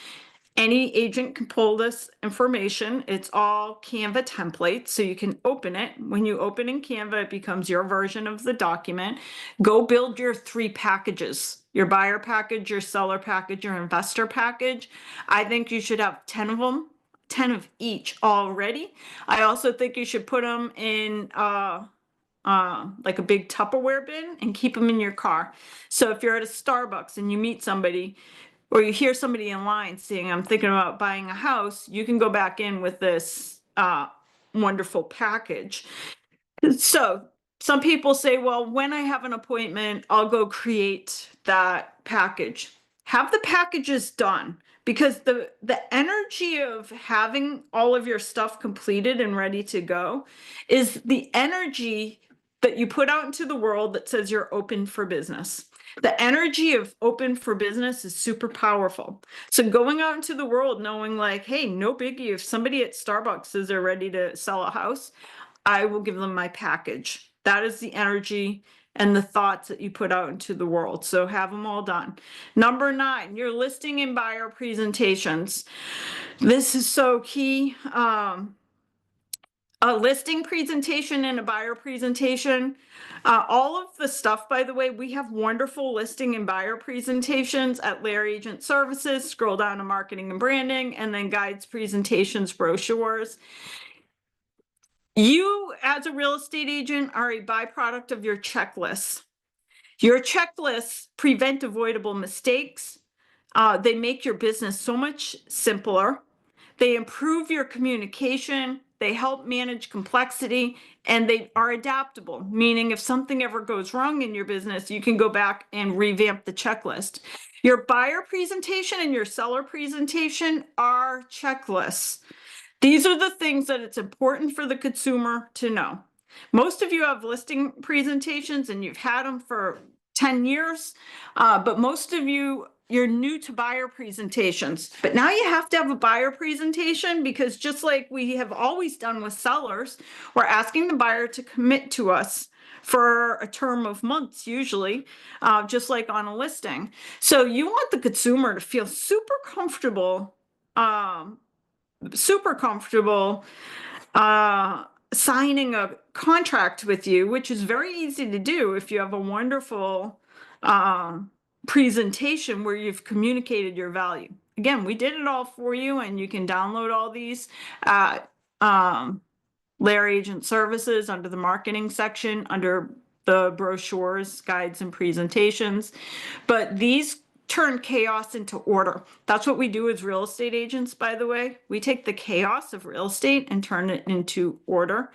any agent can pull this information. It's all Canva templates, so you can open it. When you open in Canva, it becomes your version of the document. Go build your 3 packages, your buyer package, your seller package, your investor package. I think you should have 10 of them. 10 of each already. I also think you should put them in like a big Tupperware bin and keep them in your car. So if you're at a Starbucks and you meet somebody, or you hear somebody in line saying, I'm thinking about buying a house, you can go back in with this wonderful package. So some people say, well, when I have an appointment, I'll go create that package. Have the packages done, because the energy of having all of your stuff completed and ready to go is the energy that you put out into the world that says you're open for business. The energy of open for business is super powerful. So going out into the world knowing like, hey, no biggie, if somebody at Starbucks says they're ready to sell a house, I will give them my package. That is the energy and the thoughts that you put out into the world. So have them all done. Number 9, your listing and buyer presentations. This is so key. A listing presentation and a buyer presentation. All of the stuff, by the way, we have wonderful listing and buyer presentations at LAER Agent Services. Scroll down to marketing and branding, and then guides, presentations, brochures. You, as a real estate agent, are a byproduct of your checklists. Your checklists prevent avoidable mistakes. They make your business so much simpler. They improve your communication. They help manage complexity, and they are adaptable, meaning if something ever goes wrong in your business, you can go back and revamp the checklist. Your buyer presentation and your seller presentation are checklists. These are the things that it's important for the consumer to know. Most of you have listing presentations and you've had them for 10 years, but most of you you're new to buyer presentations, but now you have to have a buyer presentation because just like we have always done with sellers, we're asking the buyer to commit to us for a term of months, usually, just like on a listing. So you want the consumer to feel um, super comfortable signing a contract with you, which is very easy to do if you have a wonderful presentation where you've communicated your value. Again, we did it all for you, and you can download all these at LAER Agent Services under the marketing section, under the brochures, guides, and presentations. But these turn chaos into order. That's what we do as real estate agents, by the way. We take the chaos of real estate and turn it into order.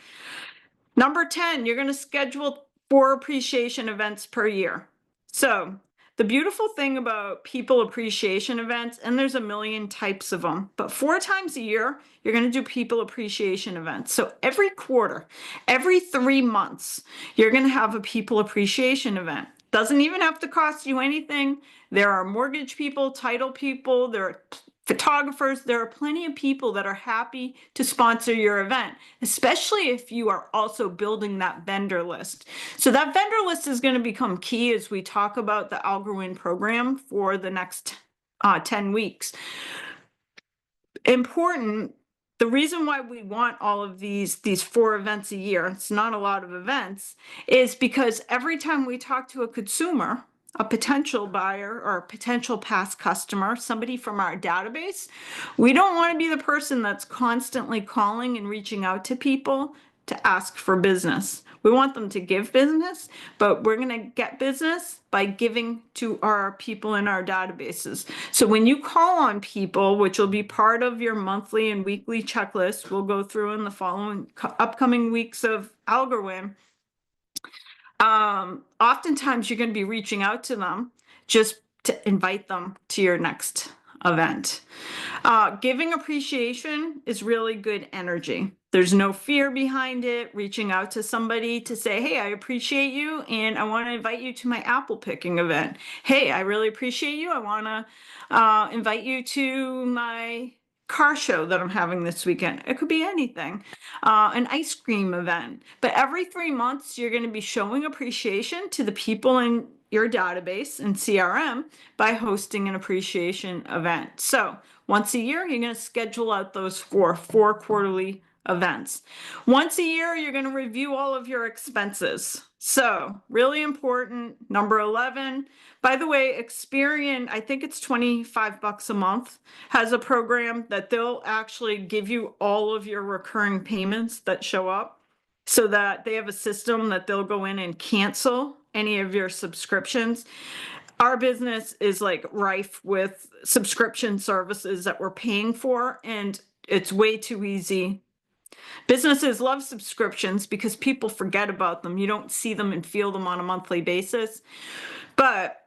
Number 10, you're going to schedule 4 appreciation events per year. So the beautiful thing about people appreciation events, and there's a million types of them, but 4 times a year, you're going to do people appreciation events. So every quarter, every 3 months, you're going to have a people appreciation event. Doesn't even have to cost you anything. There are mortgage people, title people, there are photographers, there are plenty of people that are happy to sponsor your event, especially if you are also building that vendor list. So that vendor list is going to become key as we talk about the Algor-WIN program for the next 10 weeks. Important, the reason why we want all of these 4 events a year, it's not a lot of events, is because every time we talk to a consumer, a potential buyer or a potential past customer, somebody from our database, we don't want to be the person that's constantly calling and reaching out to people to ask for business. We want them to give business, but we're going to get business by giving to our people in our databases. So when you call on people, which will be part of your monthly and weekly checklist, we'll go through in the following upcoming weeks of Algor-WIN, oftentimes you're going to be reaching out to them just to invite them to your next event. Giving appreciation is really good energy. There's no fear behind it. Reaching out to somebody to say, hey, I appreciate you, and I want to invite you to my apple picking event. Hey, I really appreciate you. I want to invite you to my car show that I'm having this weekend. It could be anything, an ice cream event. But every 3 months, you're going to be showing appreciation to the people in your database and CRM by hosting an appreciation event. So once a year, you're going to schedule out those 4 quarterly events. Once a year, you're going to review all of your expenses. So really important. Number 11, by the way, Experian, I think it's $25 a month, has a program that they'll actually give you all of your recurring payments that show up, so that they have a system that they'll go in and cancel any of your subscriptions. Our business is like rife with subscription services that we're paying for, and it's way too easy. Businesses love subscriptions because people forget about them. You don't see them and feel them on a monthly basis, but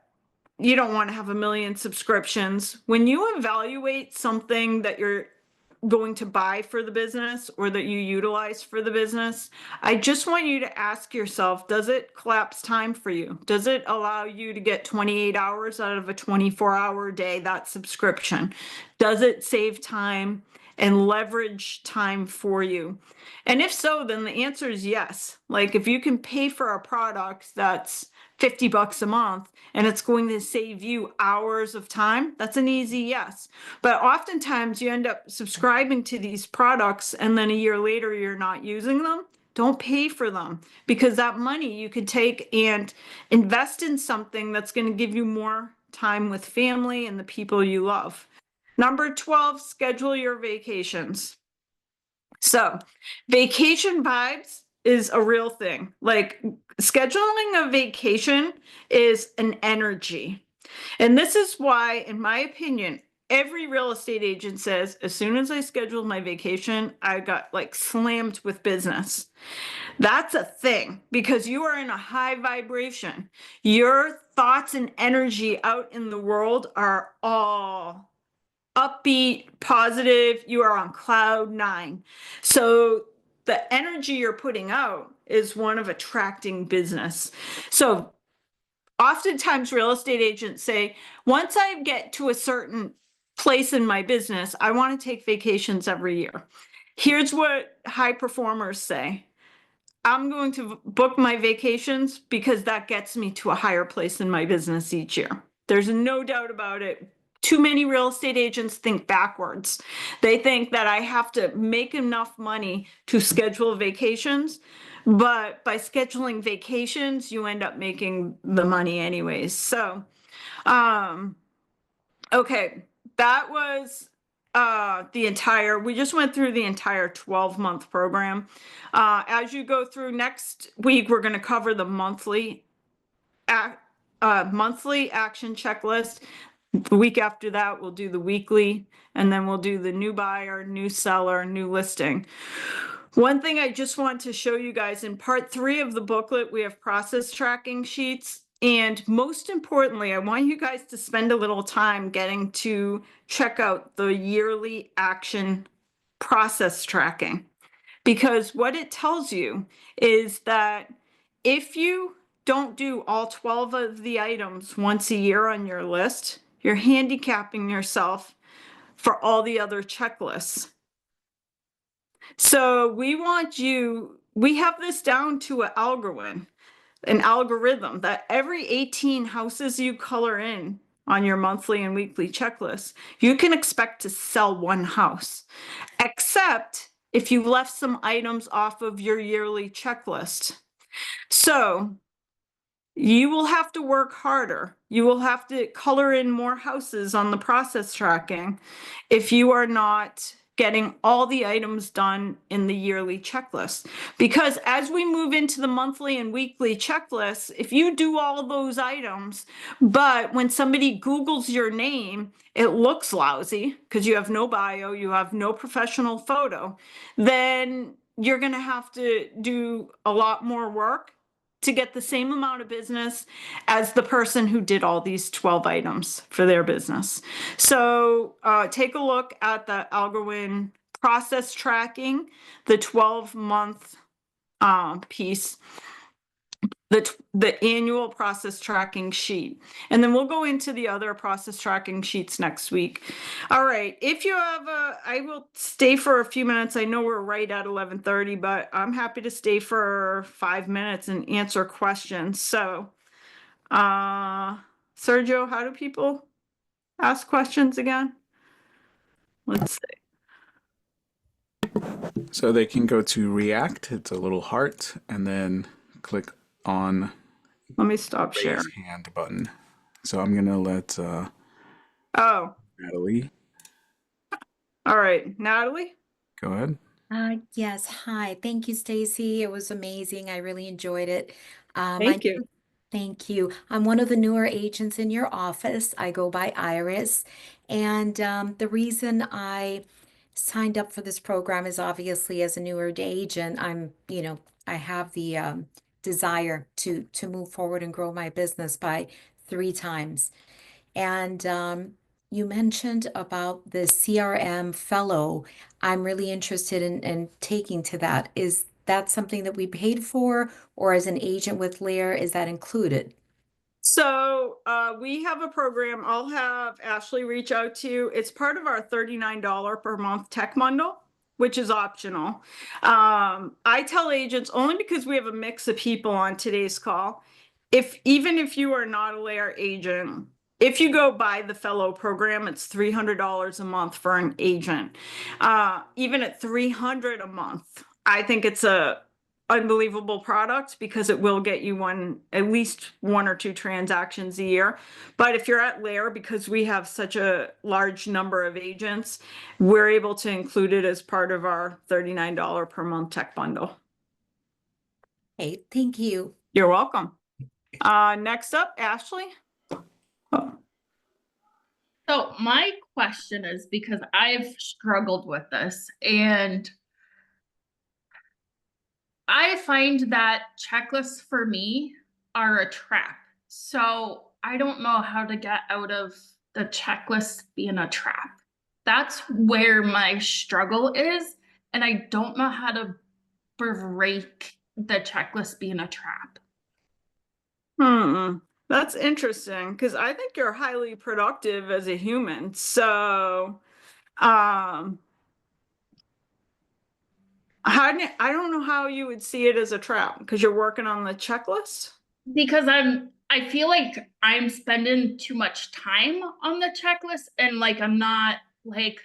you don't want to have a million subscriptions. When you evaluate something that you're going to buy for the business or that you utilize for the business, I just want you to ask yourself, does it collapse time for you? Does it allow you to get 28 hours out of a 24-hour day, that subscription? Does it save time and leverage time for you? And if so, then the answer is yes. Like if you can pay for a product that's $50 a month and it's going to save you hours of time, that's an easy yes. But oftentimes you end up subscribing to these products and then a year later you're not using them. Don't pay for them, because that money you could take and invest in something that's going to give you more time with family and the people you love. Number 12, schedule your vacations. So vacation vibes is a real thing. Like scheduling a vacation is an energy. And this is why, in my opinion, every real estate agent says, as soon as I scheduled my vacation, I got like slammed with business. That's a thing because you are in a high vibration. Your thoughts and energy out in the world are all upbeat, positive. You are on cloud 9. So the energy you're putting out is one of attracting business. So oftentimes real estate agents say, once I get to a certain place in my business, I want to take vacations every year. Here's what high performers say. I'm going to book my vacations because that gets me to a higher place in my business each year. There's no doubt about it. Too many real estate agents think backwards. They think that I have to make enough money to schedule vacations, but by scheduling vacations, you end up making the money anyways. So, okay, that was we just went through the entire 12-month program. As you go through next week, we're going to cover the monthly action checklist. The week after that, we'll do the weekly, and then we'll do the new buyer, new seller, new listing. One thing I just want to show you guys, in part 3 of the booklet, we have process tracking sheets. And most importantly, I want you guys to spend a little time getting to check out the yearly action process tracking. Because what it tells you is that if you don't do all 12 of the items once a year on your list, you're handicapping yourself for all the other checklists. So we have this down to an Algor-WIN, an algorithm that every 18 houses you color in on your monthly and weekly checklist, you can expect to sell 1 house, except if you left some items off of your yearly checklist. So you will have to work harder. You will have to color in more houses on the process tracking if you are not getting all the items done in the yearly checklist. Because as we move into the monthly and weekly checklists, if you do all those items, but when somebody Googles your name, it looks lousy because you have no bio, you have no professional photo, then you're going to have to do a lot more work to get the same amount of business as the person who did all these 12 items for their business. So take a look at the Algor-WIN process tracking, the 12-month piece, the annual process tracking sheet. And then we'll go into the other process tracking sheets next week. All right, if you have I will stay for a few minutes. I know we're right at 11:30, but I'm happy to stay for 5 minutes and answer questions. So, Sergio, how do people ask questions again? Let's see. So they can go to React, it's a little heart, and then click on Let me stop raise sharing. hand button. So I'm gonna let Oh, Natalie all right, Natalie. go ahead. Yes, hi. Thank you, Stacey. It was amazing. I really enjoyed it. Thank you. Thank you. I'm one of the newer agents in your office. I go by Iris. And the reason I signed up for this program is obviously as a newer agent, I have the desire to move forward and grow my business by 3 times. And you mentioned about the CRM fellow. I'm really interested in taking to that. Is that something that we paid for, or as an agent with LAER, is that included? So we have a program. I'll have Ashley reach out to you. It's part of our $39 per month tech bundle, which is optional. I tell agents only because we have a mix of people on today's call. Even if you are not a LAER agent, if you go buy the fellow program, it's $300 a month for an agent. Even at $300 a month, I think it's a unbelievable product because it will get you at least 1 or 2 transactions a year. But if you're at LAER, because we have such a large number of agents, we're able to include it as part of our $39 per month tech bundle. Hey, thank you. You're welcome. Next up, Ashley. Oh. So my question is, because I've struggled with this, and I find that checklists for me are a trap. So I don't know how to get out of the checklist being a trap. That's where my struggle is. And I don't know how to break the checklist being a trap. That's interesting because I think you're highly productive as a human. So, um, I don't know how you would see it as a trap because you're working on the checklist. Because I feel like I'm spending too much time on the checklist and like I'm not like,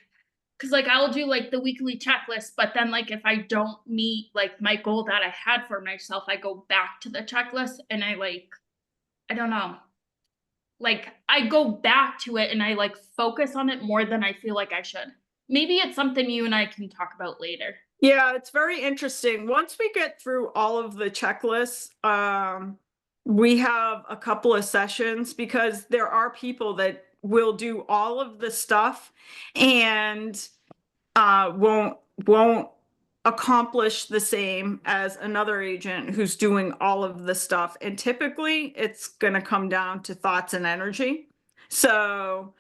cause like I'll do like the weekly checklist, but then like if I don't meet like my goal that I had for myself, I go back to the checklist and I don't know. Like I go back to it and I like focus on it more than I feel like I should. Maybe it's something you and I can talk about later. Yeah, it's very interesting. Once we get through all of the checklists, we have a couple of sessions because there are people that will do all of the stuff and won't accomplish the same as another agent who's doing all of the stuff. And typically it's going to come down to thoughts and energy. So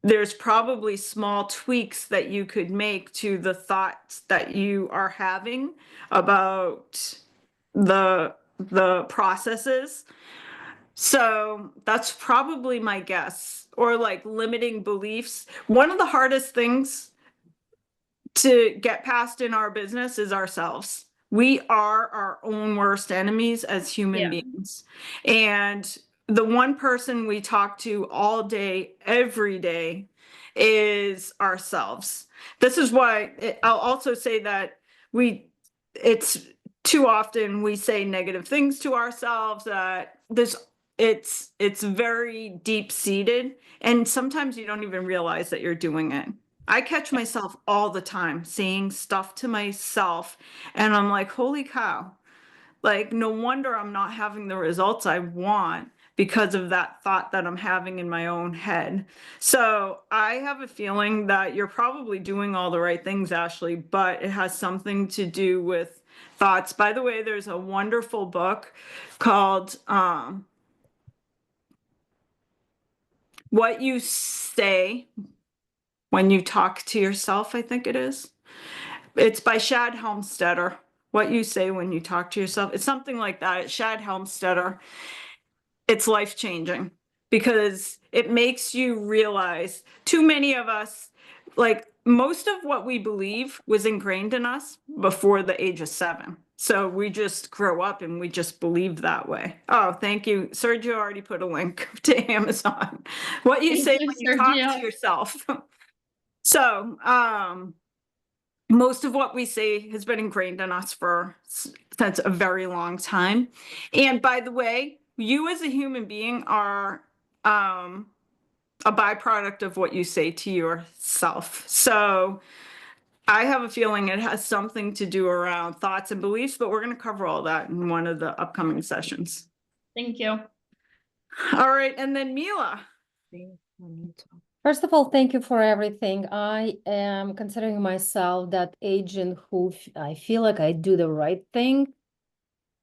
there's probably small tweaks that you could make to the thoughts that you are having about the processes. So that's probably my guess. Or like limiting beliefs. One of the hardest things to get past in our business is ourselves. We are our own worst enemies as human Yeah. beings. And the one person we talk to all day, every day is ourselves. This is why I'll also say that it's too often we say negative things to ourselves that it's very deep seated. And sometimes you don't even realize that you're doing it. I catch myself all the time saying stuff to myself, and I'm like, holy cow. Like, no wonder I'm not having the results I want because of that thought that I'm having in my own head. So I have a feeling that you're probably doing all the right things, Ashley, but it has something to do with thoughts. By the way, there's a wonderful book called What You Say When You Talk to Yourself, I think it is. It's by Shad Helmstetter. What You Say When You Talk to Yourself. It's something like that. It's Shad Helmstetter. It's life changing because it makes you realize too many of us, like most of what we believe was ingrained in us before the age of 7. So we just grow up and we just believe that way. Oh, thank you. Sergio already put a link to Amazon. What you Thank say you, when you talk Sergio. to yourself. So, most of what we say has been ingrained in us since a very long time. And by the way, you as a human being are a byproduct of what you say to yourself. So I have a feeling it has something to do around thoughts and beliefs, but we're going to cover all that in one of the upcoming sessions. Thank you. All right. And then Mila. First of all, thank you for everything. I am considering myself that agent who I feel like I do the right thing,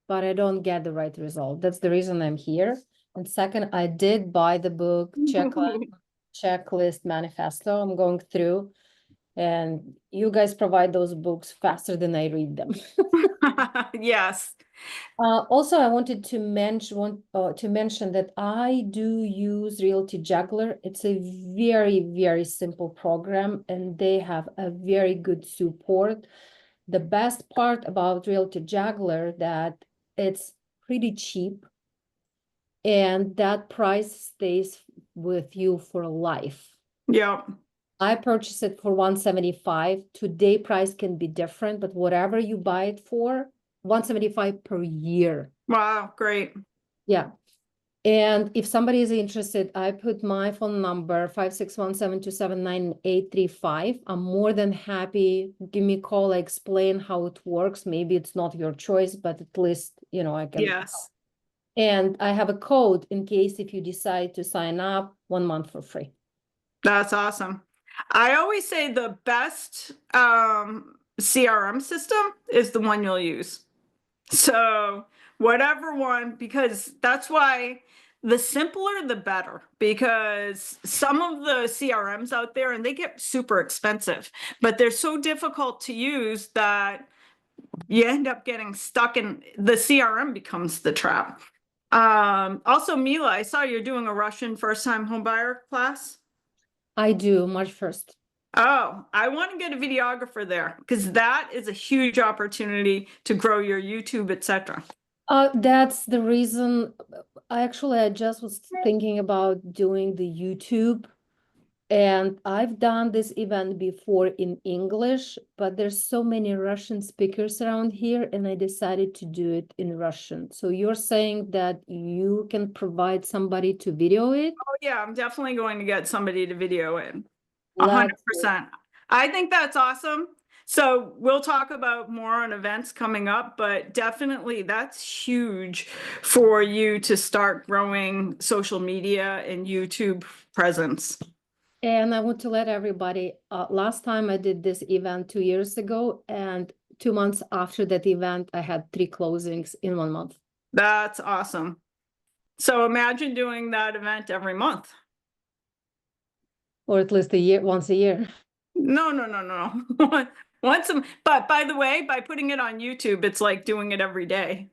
but I don't get the right result. That's the reason I'm here. And second, I did buy the book Checklist Manifesto. I'm going through, and you guys provide those books faster than I read them. Yes. Also, I wanted to mention that I do use Realty Juggler. It's a very, very simple program, and they have a very good support. The best part about Realty Juggler that it's pretty cheap, and that price stays with you for life. Yeah. I purchased it for $175. Today price can be different, but whatever you buy it for, $175 per year. Wow. Great. Yeah. And if somebody is interested, I put my phone number 561-727-9835. I'm more than happy. Give me a call. I explain how it works. Maybe it's not your choice, but at least, you know, I can. Yes. And I have a code in case if you decide to sign up 1 month for free. That's awesome. I always say the best CRM system is the one you'll use. So whatever one, because that's why the simpler the better, because some of the CRMs out there and they get super expensive, but they're so difficult to use that you end up getting stuck in the CRM becomes the trap. Also, Mila, I saw you're doing a Russian first-time homebuyer class. I do, March 1st. Oh, I want to get a videographer there because that is a huge opportunity to grow your YouTube, etc. That's the reason. I just was thinking about doing the YouTube, and I've done this event before in English, but there's so many Russian speakers around here, and I decided to do it in Russian. So you're saying that you can provide somebody to video it? Oh yeah, I'm definitely going to get somebody to video it. Let's 100%. I think that's awesome. So we'll talk about more on events coming up, but definitely that's huge for you to start growing social media and YouTube presence. And I want to let everybody, last time I did this event 2 years ago, and 2 months after that event, I had 3 closings in 1 month. That's awesome. So imagine doing that event every month. Or at least once a year. No, no, no, no. Once a, but by the way, by putting it on YouTube, it's like doing it every day.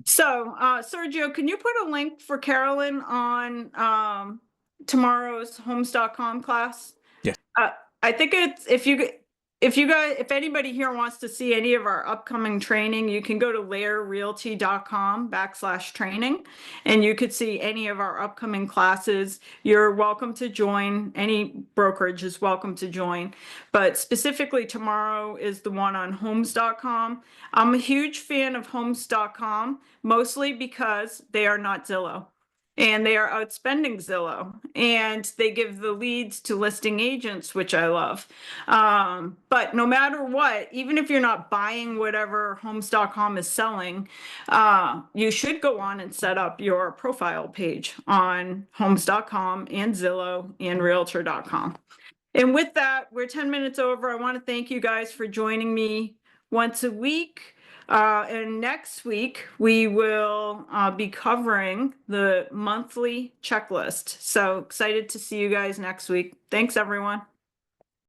So, Sergio, can you put a link for Carolyn on tomorrow's homes.com class? Yes. I think it's if anybody here wants to see any of our upcoming training, you can go to laerrealty.com/training and you could see any of our upcoming classes. You're welcome to join. Any brokerage is welcome to join. But specifically tomorrow is the one on homes.com. I'm a huge fan of homes.com, mostly because they are not Zillow. And they are outspending Zillow, and they give the leads to listing agents, which I love. But no matter what, even if you're not buying whatever homes.com is selling, you should go on and set up your profile page on homes.com and Zillow and Realtor.com. And with that, we're 10 minutes over. I want to thank you guys for joining me once a week. And next week, we will be covering the monthly checklist. So excited to see you guys next week. Thanks, everyone.